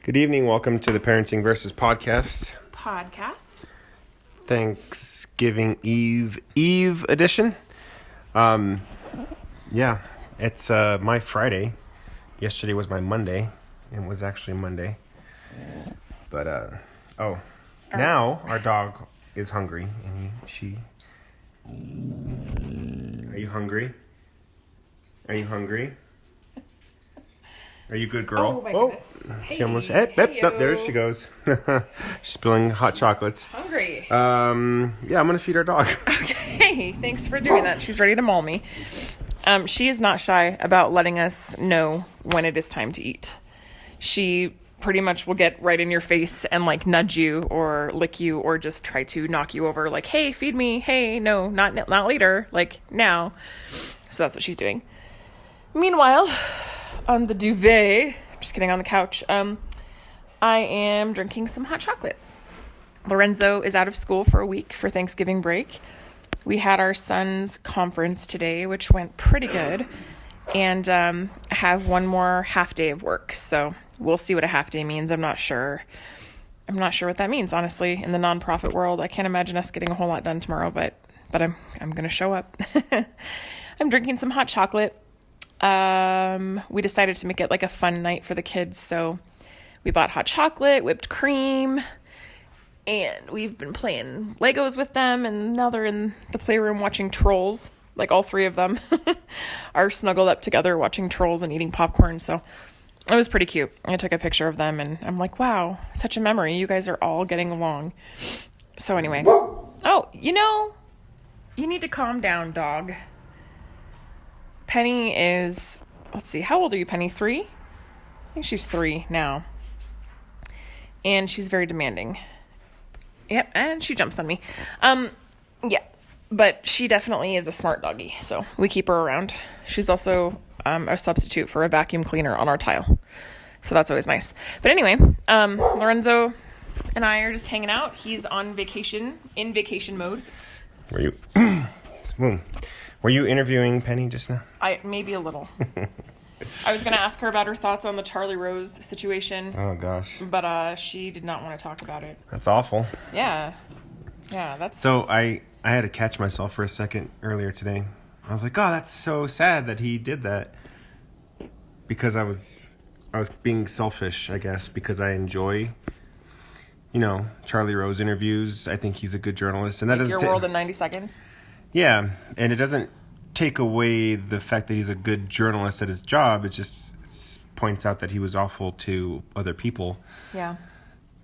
Good evening. Welcome to the Parenting Versus Podcast. Thanksgiving Eve edition. Yeah, it's my Friday. Yesterday was my Monday. It was actually Monday. But, now our dog is hungry. Are you hungry? Are you hungry? Are you a good girl? Oh, my goodness. She almost... there she goes. She's spilling hot chocolates. Hungry. Yeah, I'm going to feed our dog. Okay, thanks for doing that. She's ready to maul me. She is not shy about letting us know when it is time to eat. She pretty much will get right in your face and like nudge you or lick you or just try to knock you over like, hey, feed me. Hey, no, not later. Like now. So that's what she's doing. Meanwhile, on the duvet, just kidding, on the couch, I am drinking some hot chocolate. Lorenzo is out of school for a week for Thanksgiving break. We had our son's conference today, which went pretty good, and I have one more half day of work, so we'll see what a half day means. I'm not sure what that means, honestly, in the nonprofit world. I can't imagine us getting a whole lot done tomorrow, but I'm going to show up. I'm drinking some hot chocolate. We decided to make it like a fun night for the kids, so we bought hot chocolate, whipped cream, and we've been playing Legos with them, and now they're in the playroom watching Trolls. Like all three of them are snuggled up together watching Trolls and eating popcorn, so it was pretty cute. I took a picture of them, and I'm like, wow, such a memory. You guys are all getting along. So anyway. Oh, you need to calm down, dog. Penny is, let's see, how old are you, Penny? 3? I think she's 3 now. And she's very demanding. Yep, and she jumps on me. Yeah, but she definitely is a smart doggy, so we keep her around. She's also a substitute for a vacuum cleaner on our tile, so that's always nice. But anyway, Lorenzo and I are just hanging out. He's on vacation, in vacation mode. Were you interviewing Penny just now? Maybe a little. I was going to ask her about her thoughts on the Charlie Rose situation. Oh, gosh. But she did not want to talk about it. That's awful. Yeah, that's... So I had to catch myself for a second earlier today. I was like, oh, that's so sad that he did that. Because I was being selfish, I guess, because I enjoy, Charlie Rose interviews. I think he's a good journalist. And that Your World in 90 Seconds? Yeah, and it doesn't take away the fact that he's a good journalist at his job. It just points out that he was awful to other people. Yeah.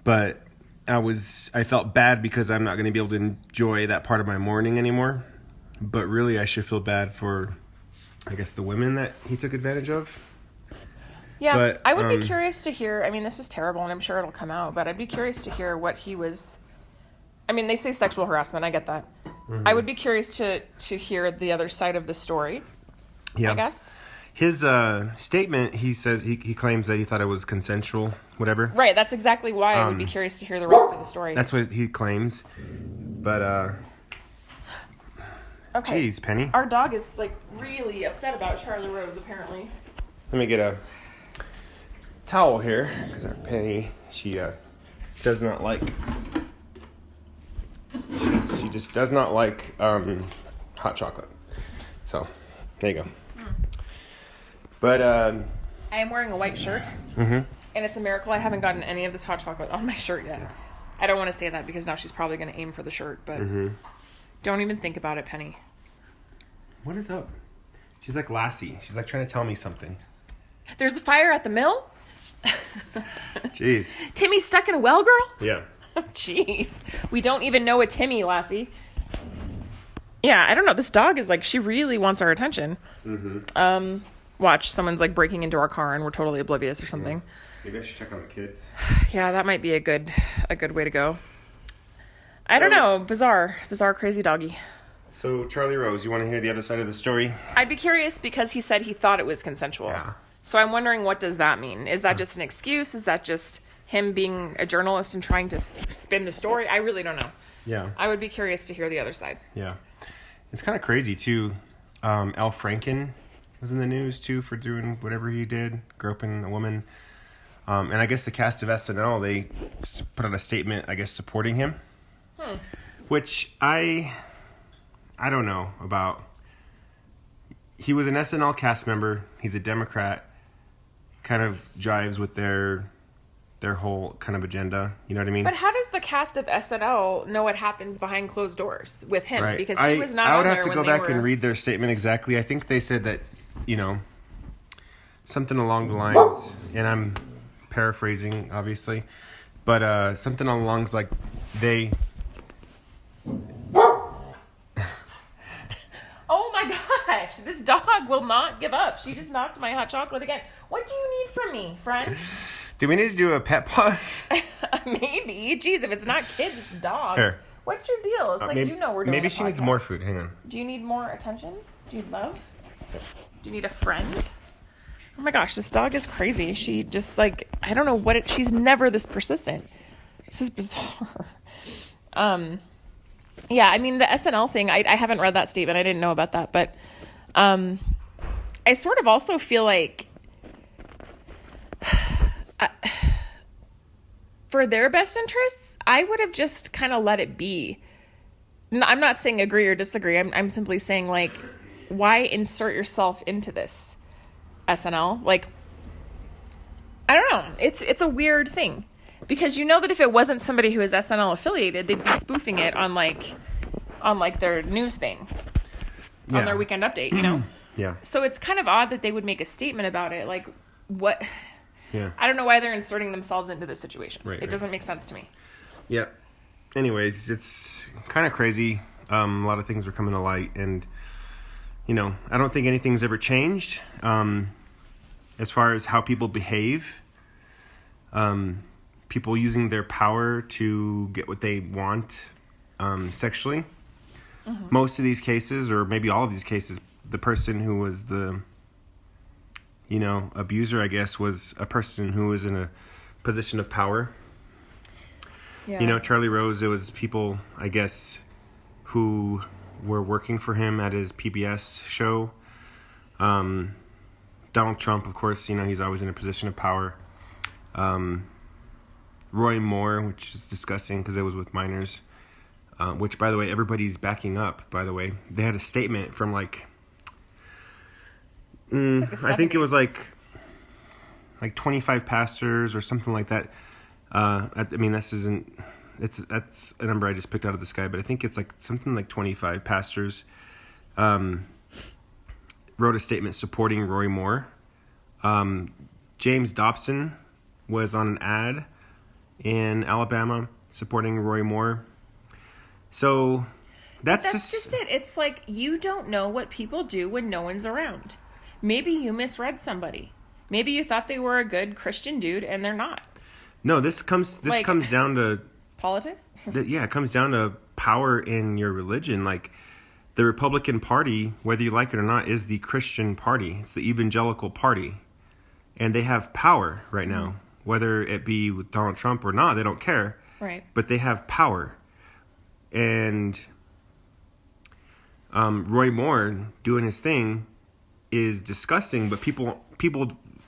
But I felt bad because I'm not going to be able to enjoy that part of my morning anymore. But really, I should feel bad for, I guess, the women that he took advantage of. Yeah, but, I would be curious to hear, I mean, this is terrible, and I'm sure it'll come out, but I'd be curious to hear what he was... I mean, they say sexual harassment, I get that. Mm-hmm. I would be curious to hear the other side of the story, I guess. His statement, he says, he claims that he thought it was consensual, whatever. Right, that's exactly why I would be curious to hear the rest of the story. That's what he claims. But, okay. Geez, Penny. Our dog is, like, really upset about Charlie Rose, apparently. Let me get a towel here, because our Penny, she does not like... She just does not like hot chocolate. So, there you go. But I am wearing a white shirt, and it's a miracle I haven't gotten any of this hot chocolate on my shirt yet. I don't want to say that because now she's probably going to aim for the shirt, but don't even think about it, Penny. What is up? She's like Lassie. She's like trying to tell me something. There's a fire at the mill? Jeez. Timmy's stuck in a well, girl? Yeah. Jeez. We don't even know a Timmy, Lassie. Yeah, I don't know. This dog is like, she really wants our attention. Watch, someone's like breaking into our car and we're totally oblivious or something. Maybe I should check on the kids. Yeah, that might be a good way to go. I don't know. Bizarre, crazy doggy. So, Charlie Rose, you want to hear the other side of the story? I'd be curious because he said he thought it was consensual. Yeah. So I'm wondering, what does that mean? Is that just an excuse? Is that just him being a journalist and trying to spin the story? I really don't know. Yeah. I would be curious to hear the other side. Yeah. It's kind of crazy, too. Al Franken was in the news, too, for doing whatever he did, groping a woman. And I guess the cast of SNL, they put out a statement, I guess, supporting him. Which I don't know about. He was an SNL cast member. He's a Democrat. Kind of jives with their whole kind of agenda. You know what I mean? But how does the cast of SNL know what happens behind closed doors with him? Right. Because he was not I on would there have to when go they back were... and read their statement exactly. I think they said that, something along the lines, and I'm paraphrasing, obviously, but something along the lines like they... Oh my gosh, this dog will not give up. She just knocked my hot chocolate again. What do you need from me, friend? Do we need to do a pet pause? Maybe. Jeez, if it's not kids, it's dogs. Here. What's your deal? It's like, maybe, you know we're doing maybe a she needs podcast. more food. Hang on. Do you need more attention? Do you love? Do you need a friend? Oh my gosh, this dog is crazy. She just like, I don't know what it, she's never this persistent. This is bizarre. Yeah, I mean, the SNL thing, I haven't read that statement. I didn't know about that. But I sort of also feel like for their best interests, I would have just kind of let it be. I'm not saying agree or disagree. I'm simply saying, like, why insert yourself into this, SNL? Like, I don't know. It's a weird thing. Because you know that if it wasn't somebody who is SNL affiliated, they'd be spoofing it on their news thing, on their weekend update, you know? Yeah. So it's kind of odd that they would make a statement about it. Like, what? Yeah. I don't know why they're inserting themselves into this situation. Right, it doesn't make sense to me. Yeah. Anyways, it's kind of crazy. A lot of things are coming to light, and I don't think anything's ever changed as far as how people behave. People using their power to get what they want sexually. Mm-hmm. Most of these cases, or maybe all of these cases, the person who was the abuser, I guess, was a person who was in a position of power. Yeah. Charlie Rose, it was people, I guess, who were working for him at his PBS show. Donald Trump, of course, he's always in a position of power. Roy Moore, which is disgusting because it was with minors, which, by the way, everybody's backing up, by the way. They had a statement from I think it was like 25 pastors or something like that. That's a number I just picked out of the sky, but I think it's like something like 25 pastors wrote a statement supporting Roy Moore. James Dobson was on an ad in Alabama supporting Roy Moore. So that's just it. It's like, you don't know what people do when no one's around. Maybe you misread somebody. Maybe you thought they were a good Christian dude and they're not. No, this comes down to politics. It comes down to power in your religion. Like, the Republican Party, whether you like it or not, is the Christian party. It's the evangelical party, and they have power right now. Whether it be with Donald Trump or not, they don't care. Right. But they have power. And Roy Moore doing his thing is disgusting, but people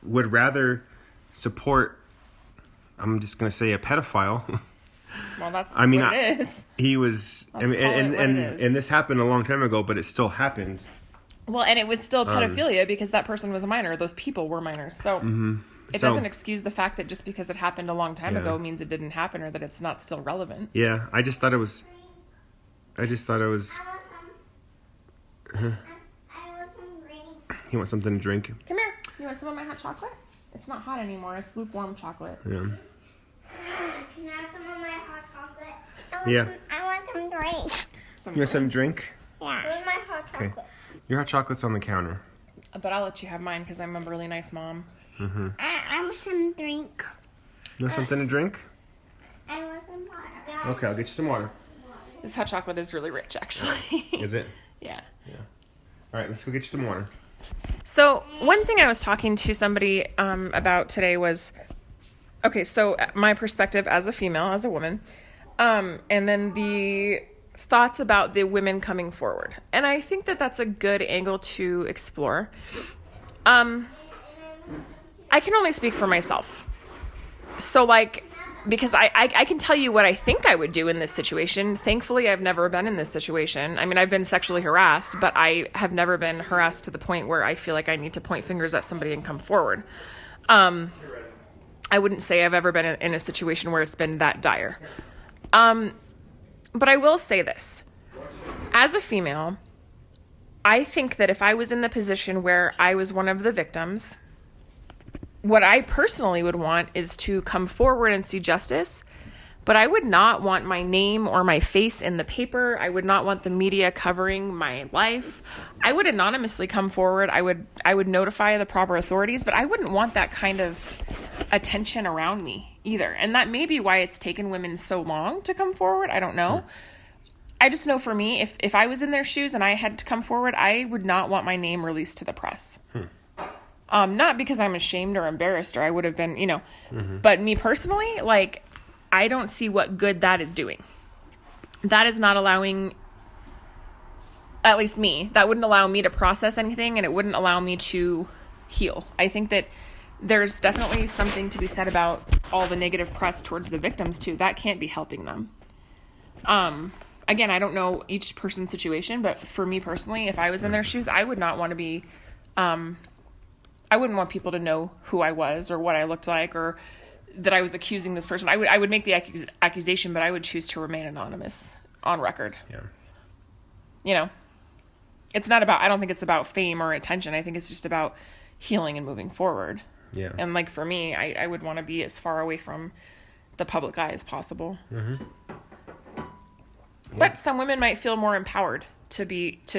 would rather support, I'm just going to say, a pedophile. Well, that's what it is. He was, and this happened a long time ago, but it still happened. Well, and it was still pedophilia because that person was a minor. Those people were minors. So it doesn't excuse the fact that just because it happened a long time ago means it didn't happen, or that it's not still relevant. Yeah, I just thought it was. I want some drink. You want something to drink? Come here. You want some of my hot chocolate? It's not hot anymore. It's lukewarm chocolate. Yeah. Can I have some of my hot chocolate? I want some drink. You want some drink? Yeah. Where's my hot chocolate? Okay. Your hot chocolate's on the counter. But I'll let you have mine because I'm a really nice mom. Mm-hmm. I want some drink. You want something to drink? I want some water. Okay, I'll get you some water. This hot chocolate is really rich, actually. Is it? Yeah. All right, let's go get you some water. So one thing I was talking to somebody about today was, okay, so my perspective as a female, as a woman, and then the thoughts about the women coming forward. And I think that that's a good angle to explore. I can only speak for myself. So like, because I can tell you what I think I would do in this situation. Thankfully, I've never been in this situation. I mean, I've been sexually harassed, but I have never been harassed to the point where I feel like I need to point fingers at somebody and come forward. I wouldn't say I've ever been in a situation where it's been that dire. But I will say this. As a female, I think that if I was in the position where I was one of the victims, what I personally would want is to come forward and see justice, but I would not want my name or my face in the paper. I would not want the media covering my life. I would anonymously come forward. I would notify the proper authorities, but I wouldn't want that kind of attention around me either. And that may be why it's taken women so long to come forward. I don't know. I just know for me, if I was in their shoes and I had to come forward, I would not want my name released to the press. Not because I'm ashamed or embarrassed or I would have been, but me personally, like, I don't see what good that is doing. That is not allowing, at least me, that wouldn't allow me to process anything, and it wouldn't allow me to heal. I think that there's definitely something to be said about all the negative press towards the victims too. That can't be helping them. Again, I don't know each person's situation, but for me personally, if I was in their shoes, I would not want to be, I wouldn't want people to know who I was or what I looked like or that I was accusing this person. I would make the accusation, but I would choose to remain anonymous on record. Yeah. It's not about, I don't think it's about fame or attention. I think it's just about healing and moving forward. Yeah. And like for me, I would want to be as far away from the public eye as possible. Mm-hmm. But some women might feel more empowered to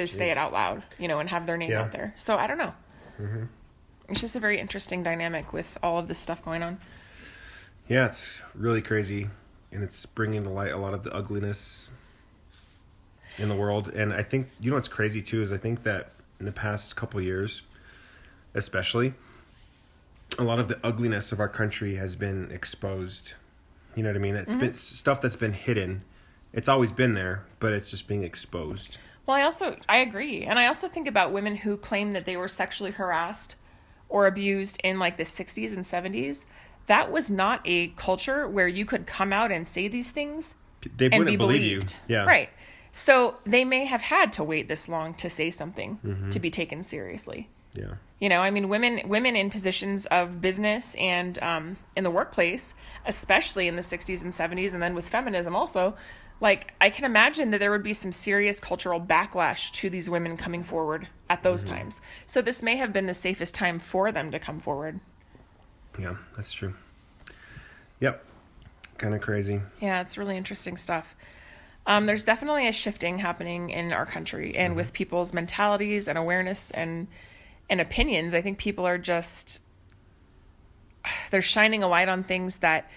say it out loud, and have their name out there. So I don't know. Mm-hmm. It's just a very interesting dynamic with all of this stuff going on. Yeah, it's really crazy, and it's bringing to light a lot of the ugliness in the world. And I think, what's crazy too is I think that in the past couple of years, especially, a lot of the ugliness of our country has been exposed. You know what I mean? It's been stuff that's been hidden. It's always been there, but it's just being exposed. Well, I agree. And I also think about women who claim that they were sexually harassed or abused in like the 60s and 70s. That was not a culture where you could come out and say these things they and wouldn't be believe believed. You. Yeah. Right. So they may have had to wait this long to say something to be taken seriously. Yeah. Women in positions of business and in the workplace, especially in the 60s and 70s, and then with feminism also, like, I can imagine that there would be some serious cultural backlash to these women coming forward at those times. So this may have been the safest time for them to come forward. Yeah, that's true. Yep. Kind of crazy. Yeah, it's really interesting stuff. There's definitely a shifting happening in our country and with people's mentalities and awareness and opinions. I think people are they're shining a light on things that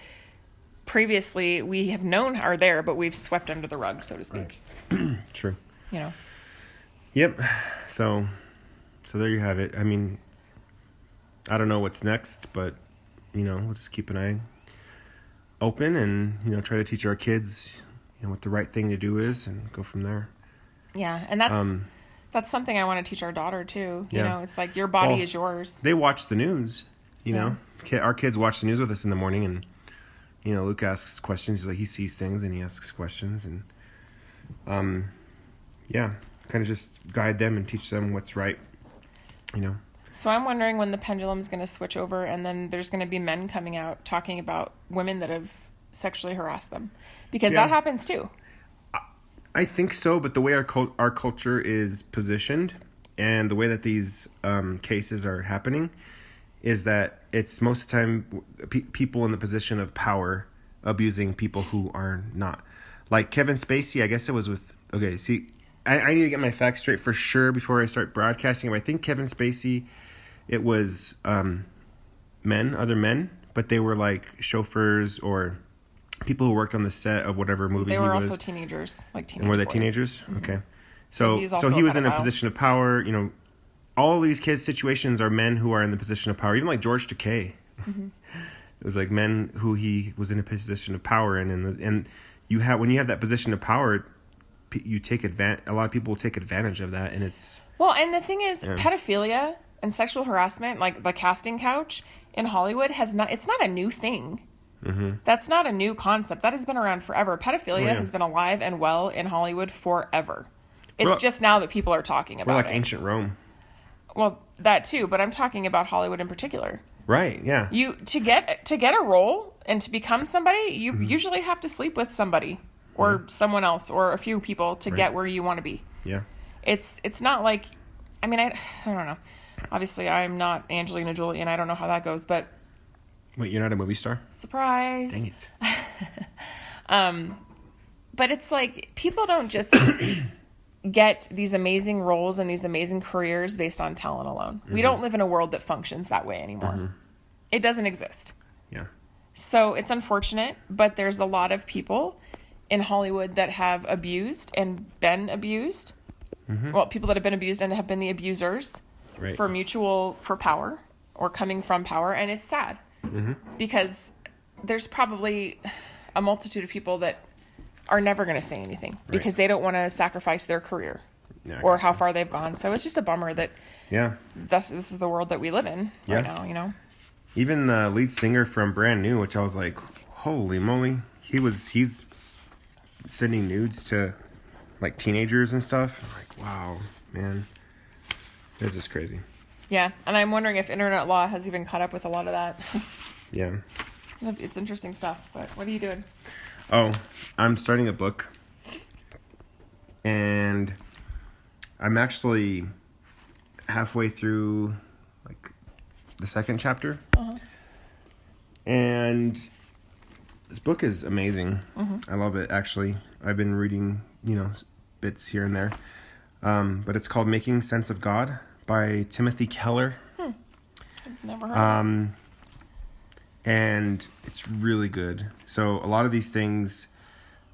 previously we have known are there, but we've swept under the rug, so to speak. True. Yep. So there you have it. I mean, I don't know what's next, but we'll just keep an eye open and try to teach our kids what the right thing to do is and go from there. Yeah, and that's something I want to teach our daughter too. Yeah. It's like your body is yours. They watch the news. Our kids watch the news with us in the morning, and Luke asks questions. He's like, he sees things and he asks questions, and kind of just guide them and teach them what's right. So I'm wondering when the pendulum's going to switch over, and then there's going to be men coming out talking about women that have sexually harassed them, because that happens too. I think so, but the way our culture is positioned and the way that these cases are happening is that it's most of the time people in the position of power abusing people who are not. Like Kevin Spacey, I guess it was with... Okay, see, I need to get my facts straight for sure before I start broadcasting. But I think Kevin Spacey, it was other men, but they were like chauffeurs or people who worked on the set of whatever movie he was. They were also teenagers, like teenage And were they boys. Teenagers? Mm-hmm. Okay. So he was in a position of power. All these kids' situations are men who are in the position of power. Even like George Takei. Mm-hmm. It was like men who he was in a position of power in. And when you have that position of power, you take advantage. A lot of people will take advantage of that, and it's... Well, and the thing is, pedophilia and sexual harassment, like the casting couch in Hollywood, it's not a new thing. That's not a new concept. That has been around forever. Pedophilia yeah. has been alive and well in Hollywood forever. It's Well, just now that people are talking We're about like it. ancient Rome. Well, that too, but I'm talking about Hollywood in particular. Right, yeah. You to get a role and to become somebody, you usually have to sleep with somebody or someone else or a few people to get where you want to be. Yeah. It's not like, I mean, I don't know. Obviously, I'm not Angelina Jolie, and I don't know how that goes, but Wait, you're not a movie star? surprise. Dang it. But it's like people don't just get these amazing roles and these amazing careers based on talent alone. We don't live in a world that functions that way anymore. It doesn't exist. Yeah. So it's unfortunate, but there's a lot of people in Hollywood that have abused and been abused. Well, people that have been abused and have been the abusers Right. for power or coming from power. And it's sad because there's probably a multitude of people that are never going to say anything because they don't want to sacrifice their career Yeah, I or got how you. far they've gone. So it's just a bummer that Yeah. this is the world that we live in right now, you know? Even the lead singer from Brand New, which I was like, holy moly. He's sending nudes to like teenagers and stuff. I'm like, wow, man. This is crazy. Yeah. And I'm wondering if internet law has even caught up with a lot of that. Yeah. It's interesting stuff, but what are you doing? Oh, I'm starting a book. And I'm actually halfway through like the second chapter. And this book is amazing. I love it, actually. I've been reading, bits here and there. But it's called Making Sense of God by Timothy Keller. Never heard of it. And it's really good. So a lot of these things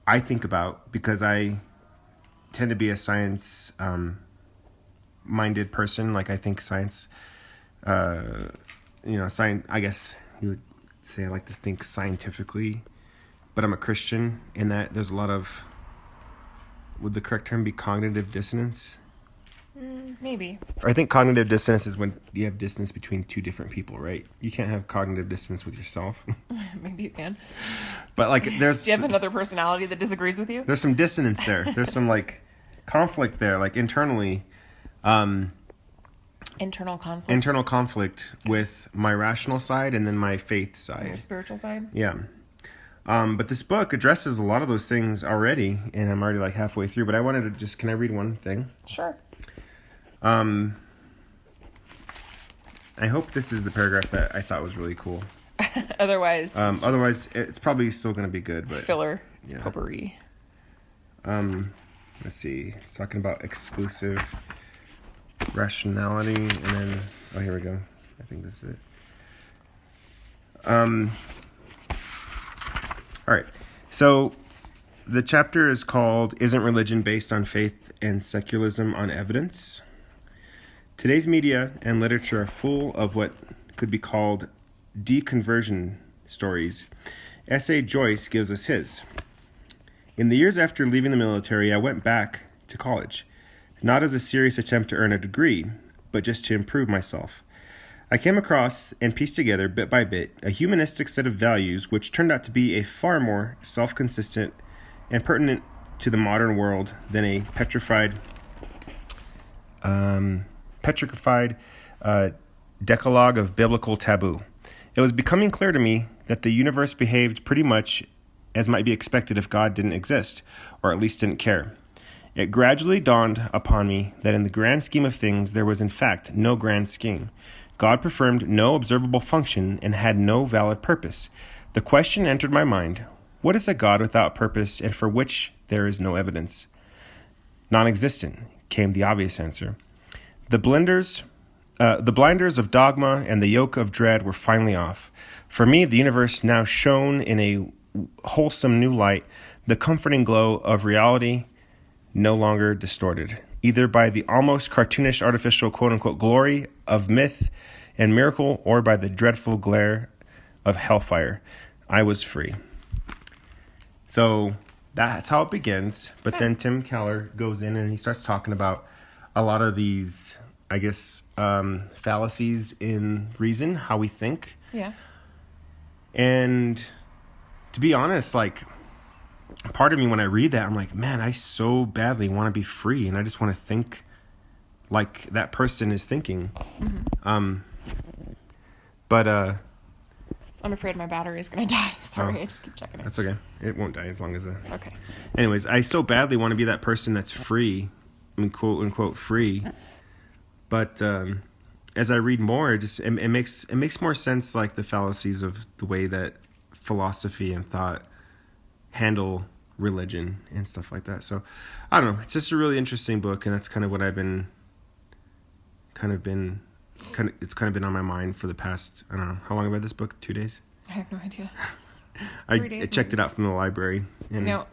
I think about because I tend to be a science minded person. Like I think science, science, I guess you would say I like to think scientifically, but I'm a Christian in that there's a lot of, would the correct term be cognitive dissonance? Maybe. Or I think cognitive dissonance is when you have distance between two different people, right? You can't have cognitive dissonance with yourself. Maybe you can. But like there's Do you have another personality that disagrees with you? there's some dissonance there. There's some like conflict there, like internally. Internal conflict. Internal conflict with my rational side and then my faith Your side. spiritual side. Yeah. But this book addresses a lot of those things already, and I'm already like halfway through, but I wanted to can I read one thing? Sure. I hope this is the paragraph that I thought was really cool. Otherwise, Otherwise, it's probably still going to be good. it's But filler. It's yeah. potpourri. Let's see. It's talking about exclusive rationality, and then here we go. I think this is it. All right. So the chapter is called "Isn't Religion Based on Faith and Secularism on Evidence?" Today's media and literature are full of what could be called deconversion stories. S.A. Joyce gives us his. In the years after leaving the military, I went back to college, not as a serious attempt to earn a degree, but just to improve myself. I came across and pieced together, bit by bit, a humanistic set of values which turned out to be a far more self-consistent and pertinent to the modern world than a petrified decalogue of biblical taboo. It was becoming clear to me that the universe behaved pretty much as might be expected if God didn't exist, or at least didn't care. It gradually dawned upon me that in the grand scheme of things there was in fact no grand scheme. God performed no observable function and had no valid purpose. The question entered my mind, what is a God without purpose and for which there is no evidence? Non-existent, came the obvious answer. The blinders of dogma and the yoke of dread were finally off. For me, the universe now shone in a wholesome new light, the comforting glow of reality no longer distorted, either by the almost cartoonish artificial quote-unquote glory of myth and miracle or by the dreadful glare of hellfire. I was free. So that's how it begins. But then Tim Keller goes in and he starts talking about a lot of these, I guess, fallacies in reason, how we think. Yeah. And to be honest, like, part of me when I read that, I'm like, man, I so badly want to be free, and I just want to think like that person is thinking. But I'm afraid my battery is going to die. Sorry, I just keep checking it. that's okay. It won't die as long as Okay. Anyways, I so badly want to be that person that's free, I mean, quote unquote free. But as I read more, it makes more sense, like the fallacies of the way that philosophy and thought handle religion and stuff like that. So I don't know. It's just a really interesting book, and that's kind of what I've been it's kind of been on my mind for the past, I don't know, how long have I read this book? 2 days? I have no idea. I checked it out from the library. And,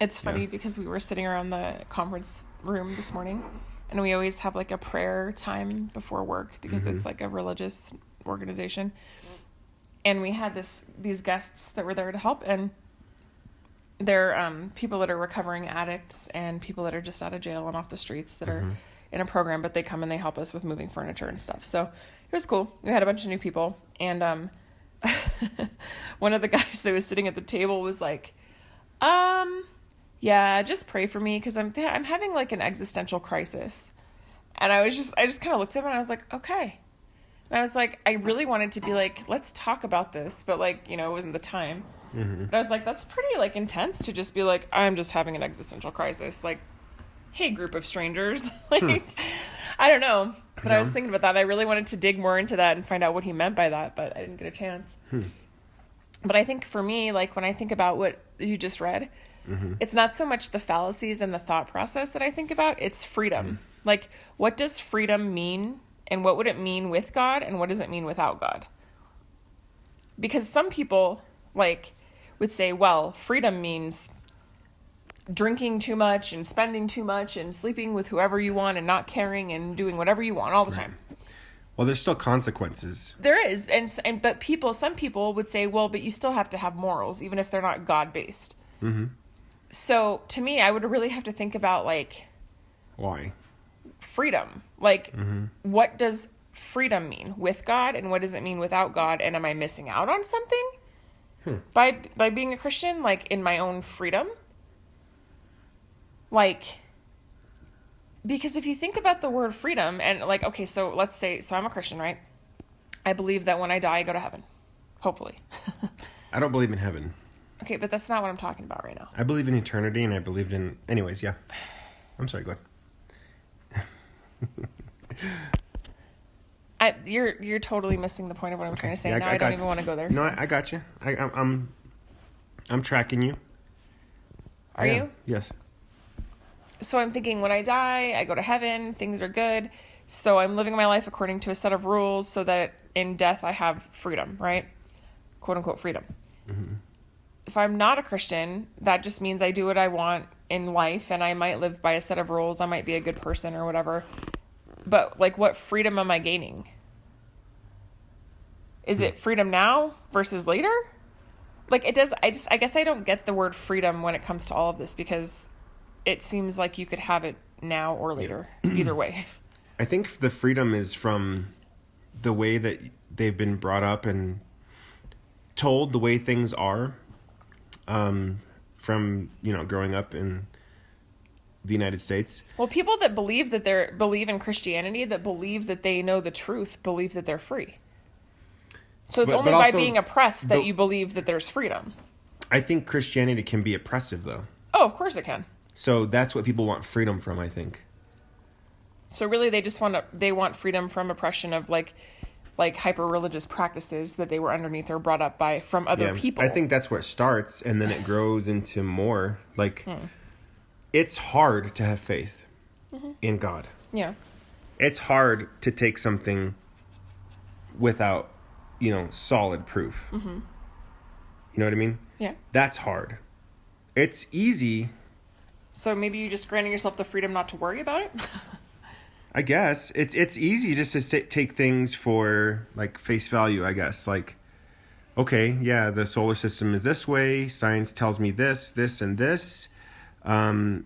It's funny because we were sitting around the conference room this morning, and we always have like a prayer time before work because it's like a religious organization. And we had these guests that were there to help, and they're people that are recovering addicts and people that are just out of jail and off the streets that are in a program, but they come and they help us with moving furniture and stuff. So it was cool. We had a bunch of new people, and one of the guys that was sitting at the table was like, yeah, just pray for me because I'm having like an existential crisis. And I just kind of looked at him and I was like, okay. And I was like, I really wanted to be like, let's talk about this, but like, it wasn't the time. But I was like, that's pretty like intense to just be like, I'm just having an existential crisis. Like, hey, group of strangers. Like, I don't know. But I was thinking about that. I really wanted to dig more into that and find out what he meant by that, but I didn't get a chance. But I think for me, like when I think about what you just read, it's not so much the fallacies and the thought process that I think about. It's freedom. Like, what does freedom mean? And what would it mean with God? And what does it mean without God? Because some people like would say, well, freedom means drinking too much and spending too much and sleeping with whoever you want and not caring and doing whatever you want all the time. Well, there's still consequences. There is. But some people would say, well, but you still have to have morals, even if they're not God-based. So to me, I would really have to think about like, why? Freedom. Like, what does freedom mean with God, and what does it mean without God? And am I missing out on something by being a Christian, like in my own freedom? Like, because if you think about the word freedom and like, okay, so let's say, so I'm a Christian, right? I believe that when I die, I go to heaven. Hopefully. I don't believe in heaven. Okay, but that's not what I'm talking about right now. I believe in eternity, and I believed in... Anyways, yeah. I'm sorry, go ahead. You're totally missing the point of what I'm trying to say. Now I don't even want to go there. No, I got you. I'm tracking you. Are you? Yes. So I'm thinking when I die, I go to heaven, things are good. So I'm living my life according to a set of rules so that in death I have freedom, right? Quote unquote freedom. If I'm not a Christian, that just means I do what I want in life and I might live by a set of rules. I might be a good person or whatever. But like, what freedom am I gaining? Is it freedom now versus later? Like it does. I guess I don't get the word freedom when it comes to all of this because it seems like you could have it now or later, either way. I think the freedom is from the way that they've been brought up and told the way things are, from, growing up in the United States. Well, people that believe in Christianity, that believe that they know the truth, believe that they're free. So it's only by being oppressed that you believe that there's freedom. I think Christianity can be oppressive, though. Oh, of course it can. So that's what people want freedom from, I think. So really, they want freedom from oppression of like hyper-religious practices that they were underneath or brought up from other people. I think that's where it starts, and then it grows into more. Like, it's hard to have faith in God. Yeah. It's hard to take something without, solid proof. You know what I mean? Yeah. That's hard. It's easy. So maybe you just granting yourself the freedom not to worry about it? I guess it's easy just to take things for like face value, I guess. Like, okay, yeah, the solar system is this way. Science tells me this, and this. And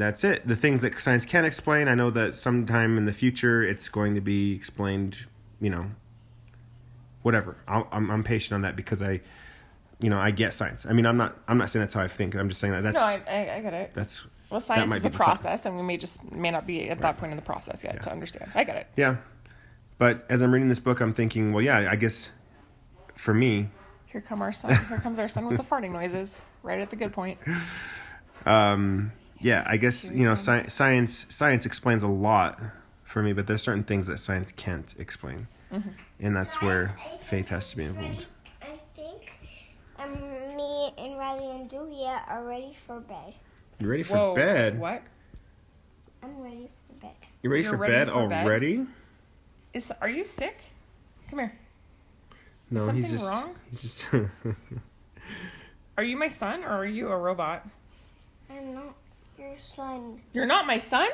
that's it. The things that science can't explain, I know that sometime in the future it's going to be explained, whatever. I'm patient on that because I get science. I mean, I'm not saying that's how I think. I'm just saying that that's No, I get it. that's Well, that science might is be a the thought. process, and we may not be at that point in the process yet to understand. I get it. Yeah. But as I'm reading this book, I'm thinking, well, yeah, I guess for me, Here comes our son with the farting noises. Right at the good point. yeah, I guess, science explains a lot for me, but there's certain things that science can't explain. Mm-hmm. And that's where faith has to be involved. I think me and Riley and Julia are ready for bed. You ready for Whoa, bed? what? I'm ready for bed. You ready You're for ready bed for bed? already? Are you sick? Come here. No, something he's just wrong? He's just Are you my son, or are you a robot? I'm not your son. You're not my son?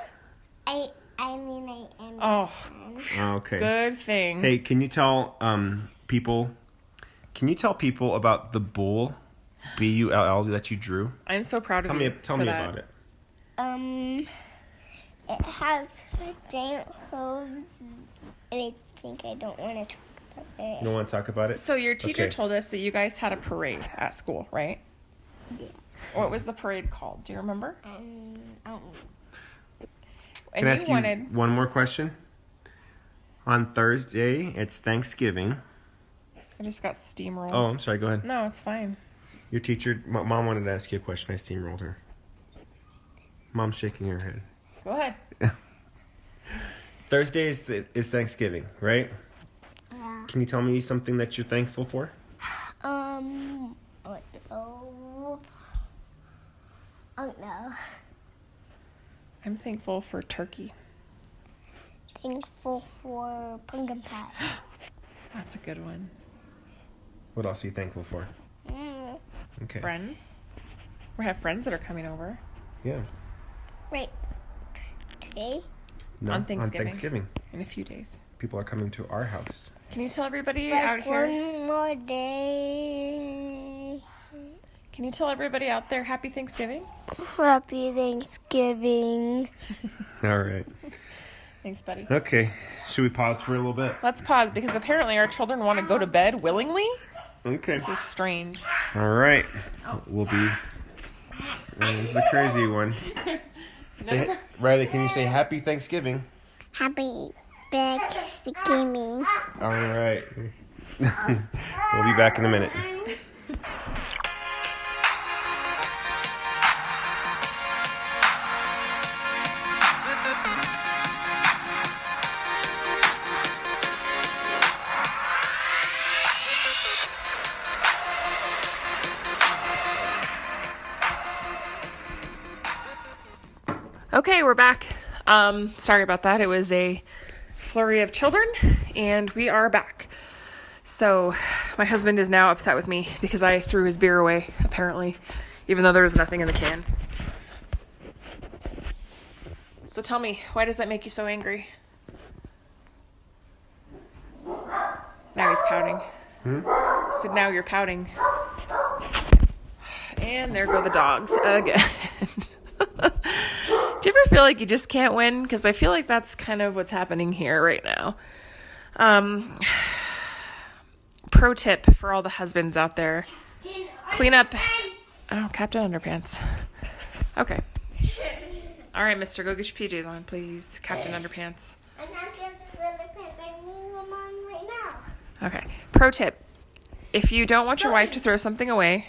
I mean I am Oh, your son. okay. good thing. Hey, can you tell people about the bull Bull that you drew? I'm so proud of Tell you. me about it. It has giant hooves, and I think I don't want to talk about it. You don't want to talk about it? So your teacher Okay. told us that you guys had a parade at school, right? Yeah. What was the parade called? Do you remember? I don't know. And Can I ask wanted you one more question? On Thursday, it's Thanksgiving. I just got steamrolled. Oh, I'm sorry. Go ahead. No, it's fine. Your teacher, Mom wanted to ask you a question. I steamrolled her. Mom's shaking her head. Go ahead. Thursday is Thanksgiving, right? Yeah. Can you tell me something that you're thankful for? Oh no. Oh no. I'm thankful for turkey. Thankful for pumpkin pie. That's a good one. What else are you thankful for? Mm. Okay. Friends. We have friends that are coming over. Yeah. Wait. Today? No, On Thanksgiving. On Thanksgiving. In a few days. People are coming to our house. Can you tell everybody out here? One more day. Can you tell everybody out there Happy Thanksgiving? Happy Thanksgiving. All right. Thanks, buddy. Okay. Should we pause for a little bit? Let's pause because apparently our children want to go to bed willingly. Okay. This is strange. All right. We'll be. This is the crazy one. Riley, can you say Happy Thanksgiving? Happy Thanksgiving. All right. We'll be back in a minute. Okay, we're back. Sorry about that. It was a flurry of children, and we are back. So, my husband is now upset with me because I threw his beer away, apparently, even though there was nothing in the can. So tell me, why does that make you so angry? Now he's pouting. So now you're pouting. And there go the dogs again. Do you ever feel like you just can't win? Because I feel like that's kind of what's happening here right now. Pro tip for all the husbands out there. Clean up. Oh, Captain Underpants. Okay. All right, mister, go get your PJs on, please. Captain Underpants. I'm not getting the pants. I'm moving them on right now. Okay. Pro tip. If you don't want your wife to throw something away,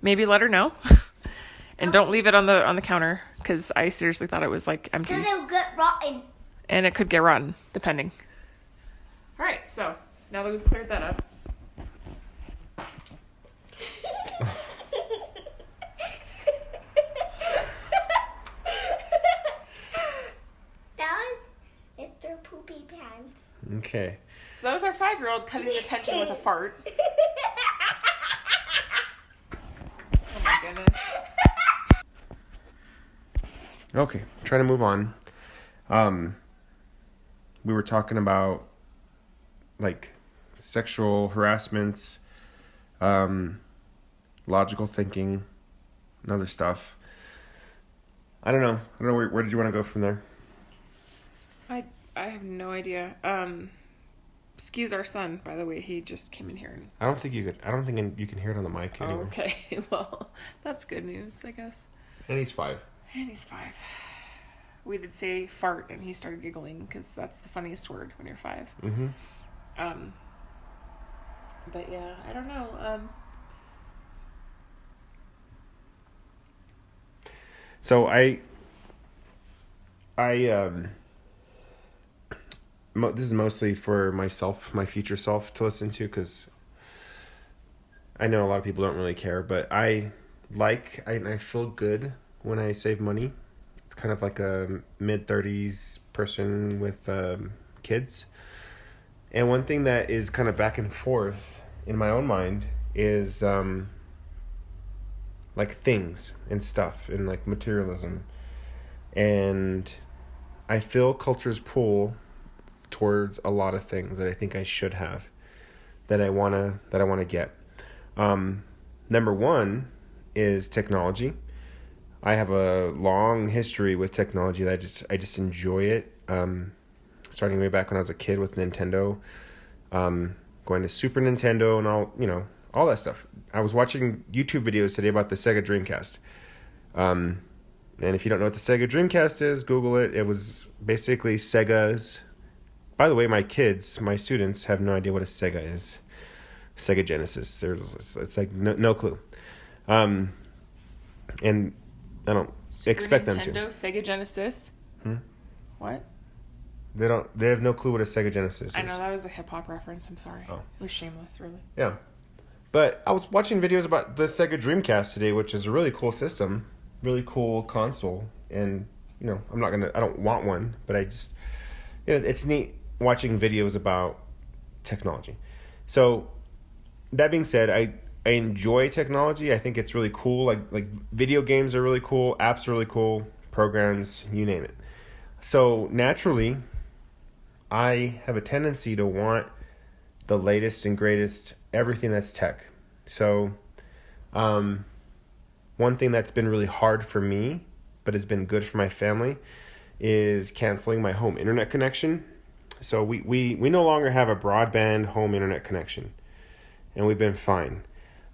maybe let her know. And don't leave it on the counter, because I seriously thought it was like empty. Then it'll get rotten. And it could get rotten, depending. All right, so now that we've cleared that up. That was Mr. Poopy Pants. Okay. So that was our 5-year-old cutting the tension with a fart. Oh my goodness. Okay. Trying to move on. We were talking about like sexual harassments, logical thinking, and other stuff. I don't know. Where did you want to go from there? I have no idea. Excuse our son, by the way. He just came in here. And... I don't think you can hear it on the mic anyway. Oh, okay. Well, that's good news, I guess. And he's 5. And he's 5. We did say fart, and he started giggling because that's the funniest word when you're 5. Mm-hmm. But yeah, I don't know. So this is mostly for myself, my future self to listen to, because I know a lot of people don't really care, but I feel good when I save money. It's kind of like a mid-30s person with kids. And one thing that is kind of back and forth in my own mind is like things and stuff and like materialism. And I feel culture's pull towards a lot of things that I think I should have, that I wanna get. Number one is technology. I have a long history with technology that I just enjoy it. Starting way back when I was a kid with Nintendo, going to Super Nintendo and all that stuff. I was watching YouTube videos today about the Sega Dreamcast. And if you don't know what the Sega Dreamcast is, Google it. It was basically Sega's. By the way, my students have no idea what a Sega is. Sega Genesis. It's like no clue. And I don't expect them to. Sega Genesis. What? They have no clue what a Sega Genesis is. I know, that was a hip-hop reference. I'm sorry. Oh. It was shameless, really. Yeah. But I was watching videos about the Sega Dreamcast today, which is a really cool system, really cool console. And, I don't want one, but it's neat watching videos about technology. So, that being said, I enjoy technology. I think it's really cool. Like video games are really cool, apps are really cool, programs, you name it. So naturally, I have a tendency to want the latest and greatest, everything that's tech. So one thing that's been really hard for me, but has been good for my family, is canceling my home internet connection. So we no longer have a broadband home internet connection, and we've been fine.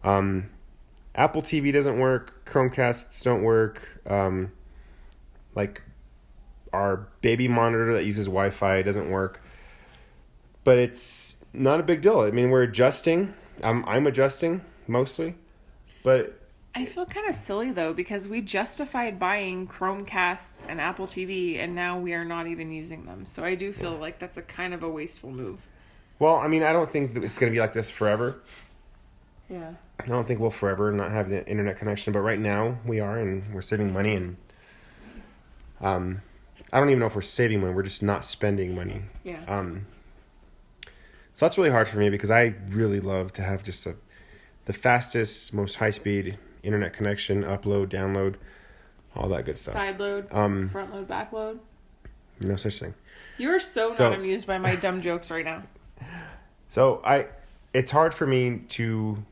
Apple TV doesn't work, Chromecasts don't work, like our baby monitor that uses Wi-Fi doesn't work, but it's not a big deal. I mean, we're adjusting. I'm adjusting mostly, but I feel kind of silly though, because we justified buying Chromecasts and Apple TV, and now we are not even using them. So I do feel like that's a kind of a wasteful move. Well, I mean, I don't think that it's going to be like this forever. Yeah. I don't think we'll forever not have the internet connection, but right now we are, and we're saving money, and I don't even know if we're saving money. We're just not spending money. Yeah. So that's really hard for me, because I really love to have just the fastest, most high-speed internet connection, upload, download, all that good stuff. Side load, front load, back load. No such thing. You are so not amused by my dumb jokes right now. So it's hard for me to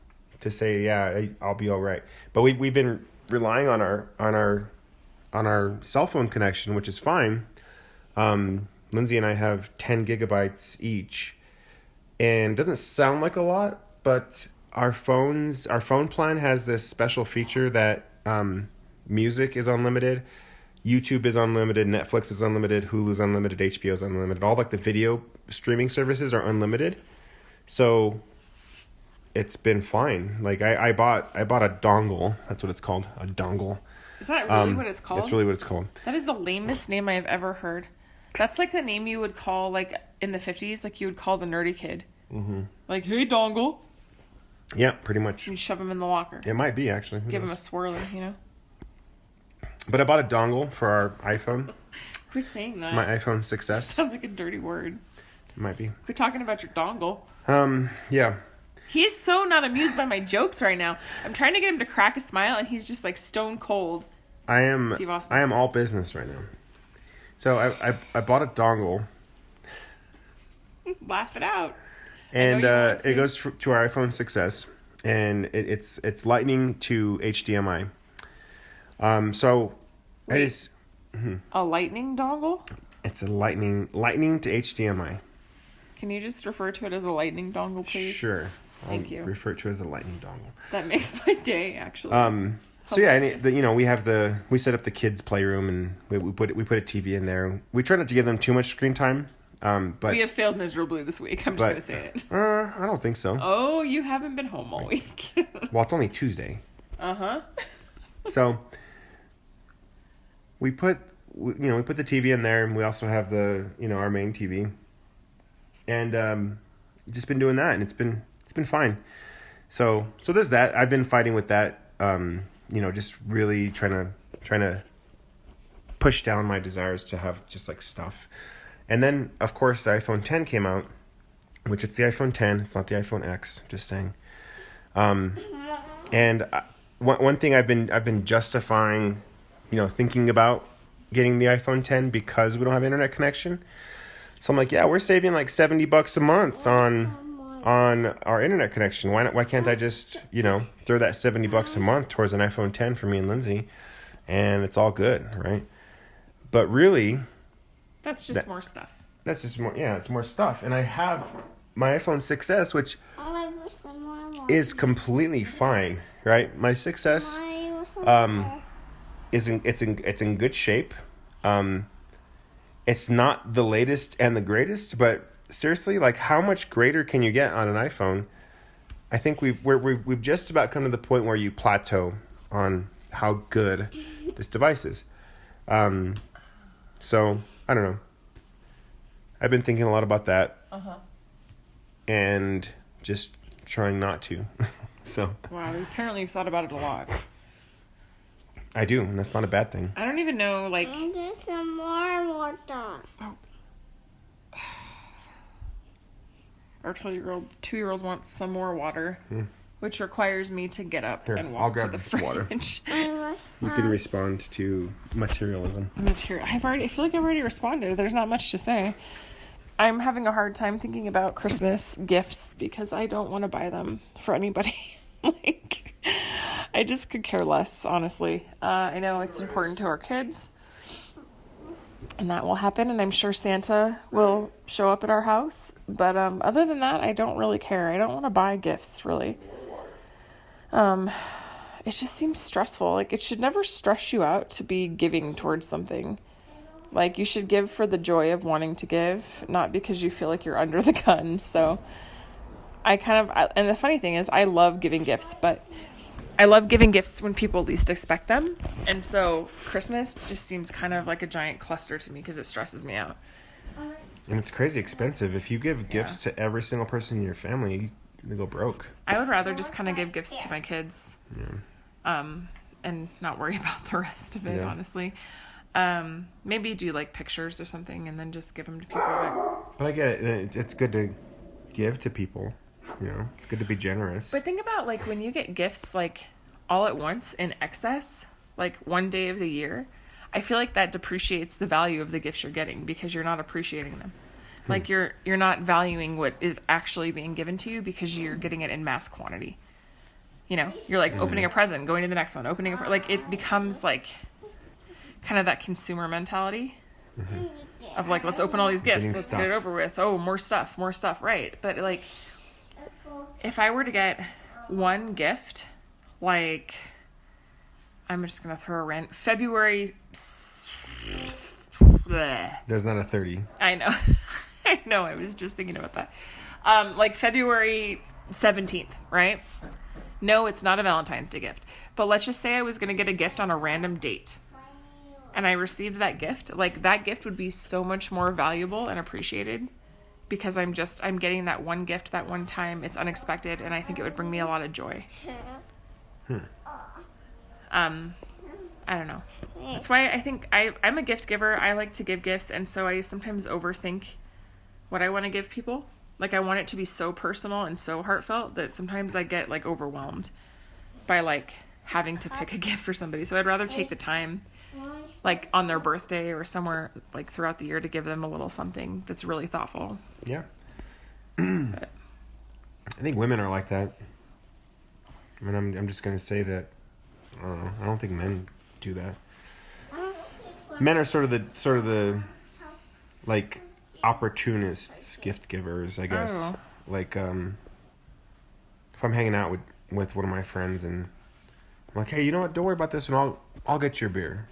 say, yeah, I'll be all right. But we've been relying on our cell phone connection, which is fine. Lindsay and I have 10 gigabytes each, and it doesn't sound like a lot, but our phone plan has this special feature that music is unlimited, YouTube is unlimited, Netflix is unlimited, Hulu's unlimited, HBO is unlimited. All like the video streaming services are unlimited. So it's been fine. Like I bought a dongle. That's what it's called, a dongle. Is that really what it's called? That's really what it's called. That is the lamest name I've ever heard. That's like the name you would call, like, in the 50s, like you would call the nerdy kid. Mm-hmm. Like, hey, dongle. Yeah, pretty much. You shove him in the locker. It might be, actually. Give him a swirly, But I bought a dongle for our iPhone. Quit saying that. My iPhone 6S. Sounds like a dirty word. It might be. Quit talking about your dongle. Yeah. He's so not amused by my jokes right now. I'm trying to get him to crack a smile, and he's just like stone cold. I am Steve Austin. I am all business right now. So I bought a dongle. Laugh it out. And it goes to our iPhone 6S, and it's Lightning to HDMI. So Wait, it is a lightning dongle? it's a lightning to HDMI. Can you just refer to it as a lightning dongle, please? Sure. Thank you. Refer to it as a lightning dongle. That makes my day, actually. So yeah, and we set up the kids' playroom, and we put a TV in there. We try not to give them too much screen time. But we have failed miserably this week. I'm just gonna say it. I don't think so. Oh, you haven't been home all week. Well, it's only Tuesday. Uh-huh. So we put the TV in there, and we also have the our main TV, and just been doing that, and it's been fine. So there's that. I've been fighting with that. Just really trying to push down my desires to have just like stuff. And then, of course, the iPhone 10 came out, which it's the iPhone 10. It's not the iPhone X. Just saying. And one thing I've been justifying, thinking about getting the iPhone 10 because we don't have internet connection. So I'm like, yeah, we're saving like $70 a month on our internet connection. Why can't I just throw that $70 a month towards an iPhone 10 for me and Lindsay, and it's all good, right? But really. That's just more stuff. That's just more, it's more stuff. And I have my iPhone 6S, which is completely fine, right? My 6S it's in good shape. It's not the latest and the greatest, but seriously, like how much greater can you get on an iPhone? I think we've just about come to the point where you plateau on how good this device is. So I don't know. I've been thinking a lot about that. Uh-huh. And just trying not to. So. Wow, apparently you've thought about it a lot. I do, and that's not a bad thing. I don't even know, like. There's some more water. Oh. Our 2-year-old wants some more water, which requires me to get up and walk to the fridge. Water. You can respond to materialism. I feel like I've already responded. There's not much to say. I'm having a hard time thinking about Christmas gifts because I don't want to buy them for anybody. I just could care less, honestly. I know it's important to our kids, and that will happen, and I'm sure Santa will show up at our house. But other than that, I don't really care. I don't want to buy gifts, really. It just seems stressful. Like, it should never stress you out to be giving towards something. Like, you should give for the joy of wanting to give, not because you feel like you're under the gun. So and the funny thing is, I love giving gifts, but I love giving gifts when people least expect them. And so Christmas just seems kind of like a giant cluster to me because it stresses me out. And it's crazy expensive. If you give gifts to every single person in your family, you're going to go broke. I would rather just kind of give gifts to my kids. Yeah. And not worry about the rest of it, honestly. Maybe do like pictures or something and then just give them to people. But I get it. It's good to give to people. It's good to be generous. But think about like when you get gifts like all at once in excess, like one day of the year, I feel like that depreciates the value of the gifts you're getting because you're not appreciating them. Like you're not valuing what is actually being given to you because you're getting it in mass quantity. You're like opening a present, going to the next one, like it becomes like kind of that consumer mentality of like, let's open all these gifts, let's get it over with. Oh, more stuff, right? But like, if I were to get one gift, like, I'm just gonna throw a rant. February. Bleh. There's not a 30. I know. I know. I was just thinking about that. Like February 17th, right? No, it's not a Valentine's Day gift. But let's just say I was going to get a gift on a random date. And I received that gift. Like, that gift would be so much more valuable and appreciated because I'm getting that one gift that one time. It's unexpected, and I think it would bring me a lot of joy. I don't know. That's why I think I'm a gift giver. I like to give gifts, and so I sometimes overthink what I want to give people. Like, I want it to be so personal and so heartfelt that sometimes I get, like, overwhelmed by, like, having to pick a gift for somebody. So I'd rather take the time, like, on their birthday or somewhere, like, throughout the year to give them a little something that's really thoughtful. Yeah. But I think women are like that. I mean, I'm just going to say that, I don't know, I don't think men do that. Men are sort of the like, opportunists, gift givers, I guess. Oh. Like, if I'm hanging out with one of my friends and I'm like, hey, you know what? Don't worry about this one. I'll get you a beer.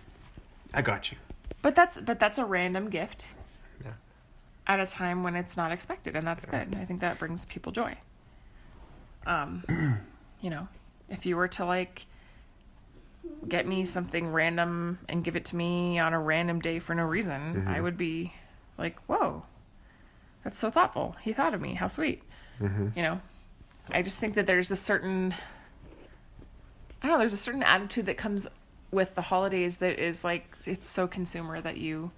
I got you. But that's a random gift. Yeah. At a time when it's not expected, and that's good. I think that brings people joy. You know, if you were to like get me something random and give it to me on a random day for no reason, I would be like, whoa, that's so thoughtful. He thought of me. How sweet. You know, I just think that there's a certain attitude that comes with the holidays that is like, it's so consumer that you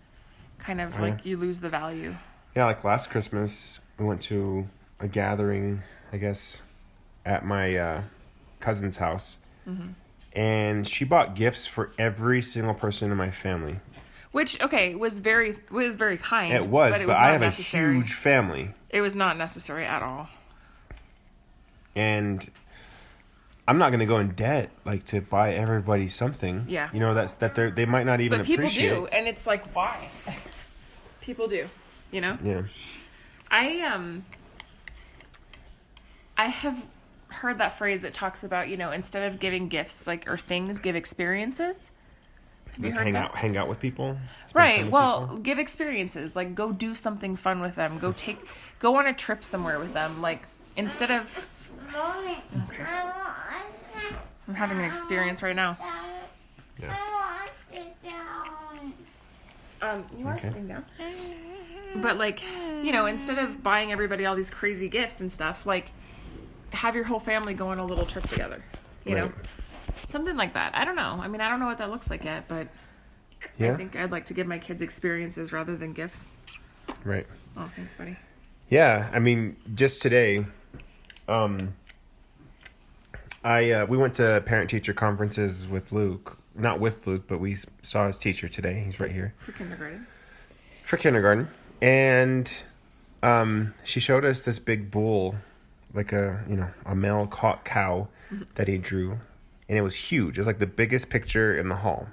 kind of like, you lose the value. Yeah, like last Christmas, we went to a gathering, I guess, at my cousin's house. And she bought gifts for every single person in my family. Which, okay, was very kind. It was, but not I have necessary. a huge family. It was not necessary at all. And I'm not going to go in debt, like, to buy everybody something. Yeah. You know, they might not even But people appreciate. do, and it's like, why? People do, you know? Yeah. I have heard that phrase that talks about, you know, instead of giving gifts, like, or things, give experiences. Have you heard that? Hang out with people. Right. Well, give experiences. Like, go do something fun with them. Go on a trip somewhere with them. Like, instead of... Mommy, Okay. I want I'm having an experience right now. Yeah. I want it down. You are Okay. sitting down. But, like, you know, instead of buying everybody all these crazy gifts and stuff, like, have your whole family go on a little trip together. You know? Right. Something like that. I don't know. I mean, I don't know what that looks like yet, but Yeah. I think I'd like to give my kids experiences rather than gifts. Right. Oh, thanks, buddy. Yeah, I mean, just today, we went to parent-teacher conferences with Luke. Not with Luke, but we saw his teacher today. He's right here. For kindergarten. For kindergarten. And she showed us this big bull, like a male cow that he drew. And it was huge. It was like the biggest picture in the hall.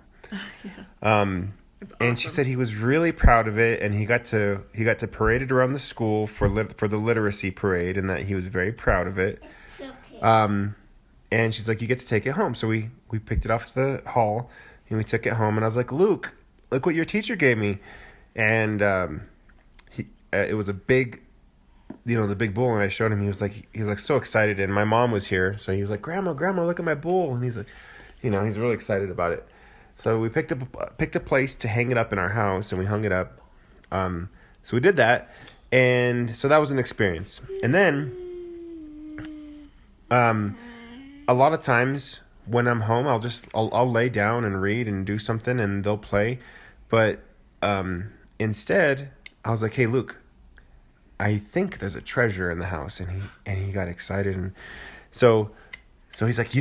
It's And she awesome. said he was really proud of it, and he got to parade it around the school for the literacy parade, and that he was very proud of it. It's okay. And she's like, you get to take it home. So we picked it off the hall, and we took it home, and I was like, Luke, look what your teacher gave me. And it was a big, the big bull, and I showed him. He was like so excited, and my mom was here, so he was like, Grandma, look at my bull. And he's like, he's really excited about it. So we picked a place to hang it up in our house, and we hung it up. So we did that, and so that was an experience. And then, a lot of times when I'm home, I'll lay down and read and do something, and they'll play. But instead, I was like, hey, Luke, I think there's a treasure in the house, and he got excited, and so he's like,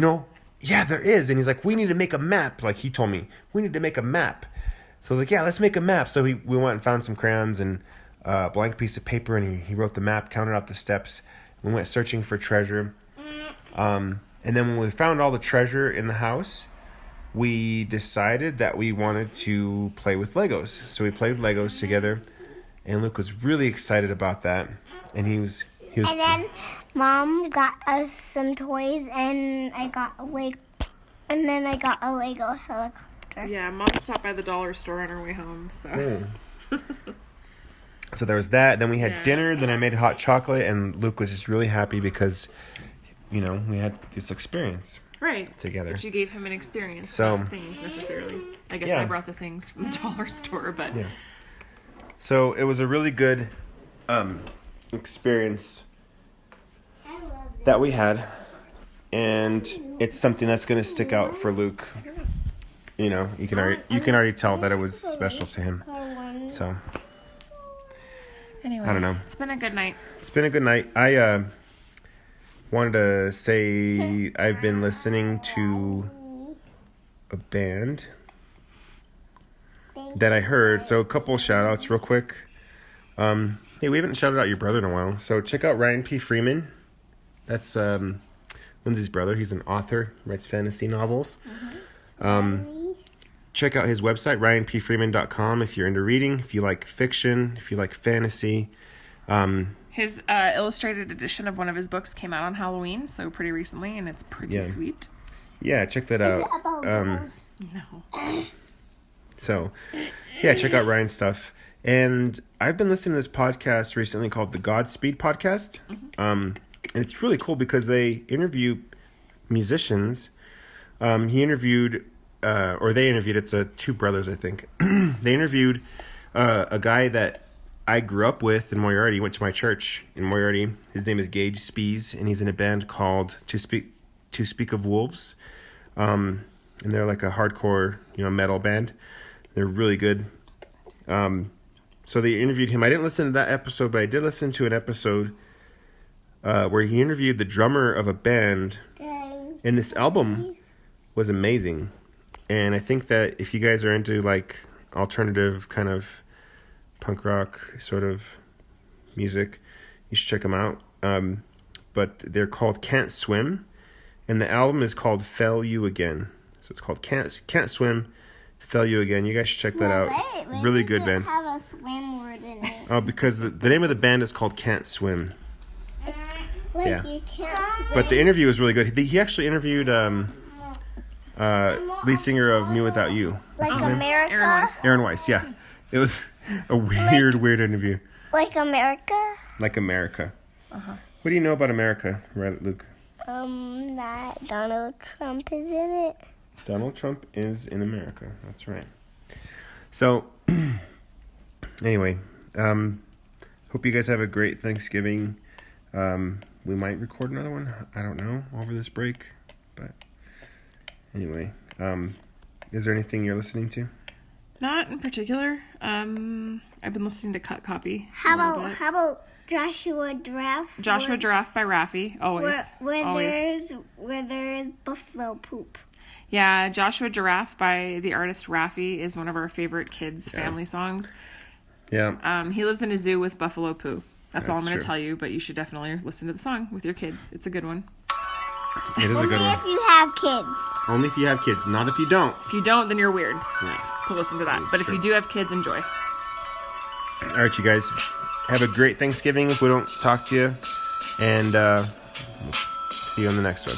yeah, there is. And he's like, we need to make a map. Like, he told me, we need to make a map. So I was like, yeah, let's make a map. So we went and found some crayons and a blank piece of paper, and he wrote the map, counted out the steps. We went searching for treasure. And then when we found all the treasure in the house, we decided that we wanted to play with Legos. So we played with Legos together, and Luke was really excited about that. And he was. And then Mom got us some toys, and I got a Lego helicopter. Yeah, Mom stopped by the dollar store on her way home, so. So there was that. Then we had dinner. Then I made hot chocolate, and Luke was just really happy because, we had this experience Right. together. But you gave him an experience, So- not things necessarily. I guess Yeah. I brought the things from the dollar store, but Yeah. So it was a really good experience I love it. that we had, and it's something that's going to stick out for Luke. You can already tell that it was special to him. So anyway, I don't know. It's been a good night. It's been a good night. I wanted to say I've been listening to a band that I heard. So a couple shout outs real quick. Hey, we haven't shouted out your brother in a while. So check out Ryan P. Freeman. That's Lindsay's brother. He's an author, writes fantasy novels. check out his website, ryanpfreeman.com, if you're into reading, if you like fiction, if you like fantasy. His illustrated edition of one of his books came out on Halloween, so pretty recently, and it's pretty sweet. Yeah, check that Is it out. about girls? No. So, yeah, check out Ryan's stuff. And I've been listening to this podcast recently called the Godspeed Podcast. And it's really cool because they interview musicians. They interviewed, it's two brothers, I think. They interviewed a guy that I grew up with in Moriarty. He went to my church in Moriarty. His name is Gage Spees, and he's in a band called To Speak of Wolves. And they're like a hardcore, metal band. They're really good. So they interviewed him. I didn't listen to that episode, but I did listen to an episode where he interviewed the drummer of a band. And this album was amazing. And I think that if you guys are into like alternative kind of punk rock sort of music, you should check them out. But they're called Can't Swim. And the album is called Fell You Again. So it's called Can't Swim, Fell You Again. You guys should check that out. Wait, Really good band. Have a swim word in it. Oh, because the name of the band is called Can't Swim. Yeah. You can't swim. But the interview was really good. He actually interviewed lead singer of Me Without You. Like What's his name? America? Aaron Weiss. Aaron Weiss, yeah. It was a weird interview. Like America? Like America. What do you know about America, right, Luke? That Donald Trump is in it. Donald Trump is in America. That's right. So, anyway, hope you guys have a great Thanksgiving. We might record another one. I don't know, over this break. But anyway, is there anything you're listening to? Not in particular. I've been listening to Cut Copy. How about Joshua Draft? Joshua Giraffe by Raffi. Always. Where there's buffalo poop. Yeah, Joshua Giraffe by the artist Raffi is one of our favorite kids' family songs. Yeah. He lives in a zoo with buffalo poo. That's all I'm going true. to tell you, but you should definitely listen to the song with your kids. It's a good one. It is a good Only one. if you have kids. Only if you have kids, not if you don't. If you don't, then you're weird Yeah. to listen to that. That's But if true. you do have kids, enjoy. All right, you guys. Have a great Thanksgiving if we don't talk to you. And we'll see you on the next one.